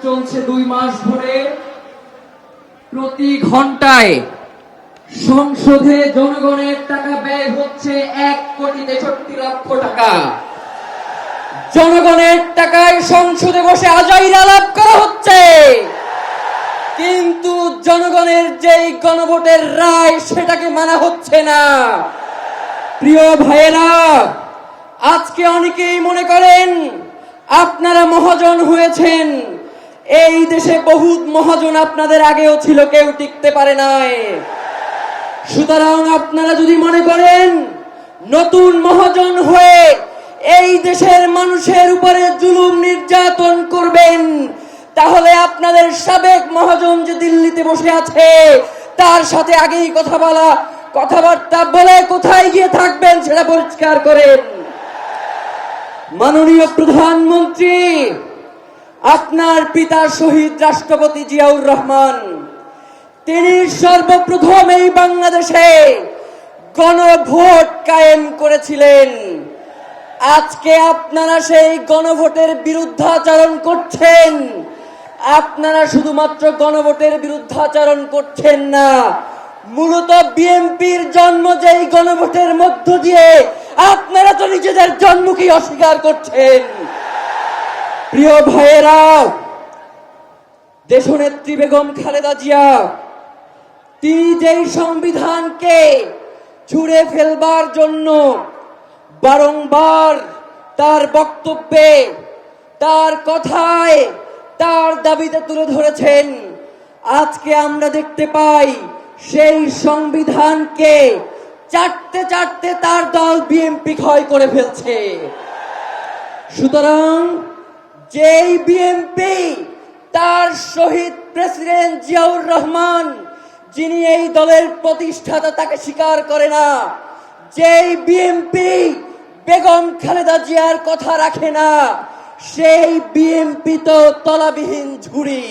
চলছে 2 মাস ধরে। প্রতি ঘন্টায় সংসদে জনগণের টাকা ব্যয় হচ্ছে 1,63,00,000 টাকা। জনগণের টাকায় সংসদে বসে আজাইর আলাপ করা হচ্ছে, কিন্তু জনগণের যেই গণভোটের রায় সেটাকে মানা হচ্ছে না। প্রিয় ভাইয়েরা, আজকে অনেকেই মনে করেন আপনারা মহাজন হয়েছেন। এই দেশে বহুত মহাজন আপনাদের আগেও ছিল, কেউ টিকতে পারে নাই। সুতরাং আপনারা যদি মনে করেন নতুন মহাজন হয়ে এই দেশের মানুষের উপরে জুলুম নির্যাতন করবেন, তাহলে আপনাদের সাবেক মহাজন যে দিল্লিতে বসে আছে তার সাথে আগেই কথাবার্তা বলে কোথায় গিয়ে থাকবেন সেটা পরিষ্কার করেন। মাননীয় প্রধানমন্ত্রী, আপনার পিতা শহীদ রাষ্ট্রপতি জিয়াউর রহমান, তিনি সর্বপ্রথম এই বাংলাদেশে গণভোট কায়েম করেছিলেন। আজকে আপনারা সেই গণভোটের বিরুদ্ধাচরণ করছেন। আপনারা শুধুমাত্র গণভোটের বিরুদ্ধাচরণ করছেন না, মূলত বিএনপির জন্ম যেই গণভোটের মধ্য দিয়ে আপনারা তো নিজেদের জন্মকে অস্বীকার করছেন। প্রিয় ভাইয়েরা, দেশনেত্রী বেগম খালেদা জিয়া তিনি যেই সংবিধানকে ছুঁড়ে ফেলবার জন্য বারংবার তার বক্তব্যে, তার কথায়, তার দাবিতে তুলে ধরেছেন, আজকে আমরা দেখতে পাই সেই সংবিধানকে চাটতে চাটতে তার দল বিএনপি ক্ষয় করে ফেলছে। সুতরাং যেই বিএনপি তার শহীদ প্রেসিডেন্ট জিয়াউর রহমান, যিনি এই দলের প্রতিষ্ঠাতা, তাকে স্বীকার করে না, যেই বিএনপি বেগম খালেদা জিয়ার কথা রাখে না, সেই বিএনপি তো তলাবিহীন ঝুড়ি,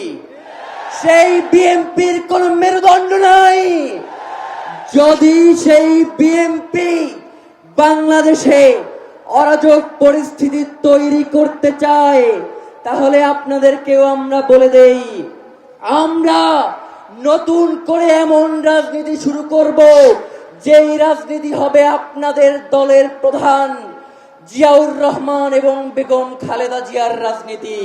সেই বিএনপির কোন মেরুদণ্ড নাই। যদি সেই বিএনপি বাংলাদেশে অরাজক পরিস্থিতি তৈরি করতে চায়, তাহলে আপনাদেরকেও আমরা বলে দেই, আমরা নতুন করে এমন রাজনীতি শুরু করব যেই রাজনীতি হবে আপনাদের দলের প্রধান জিয়াউর রহমান এবং বেগম খালেদা জিয়ার রাজনীতি।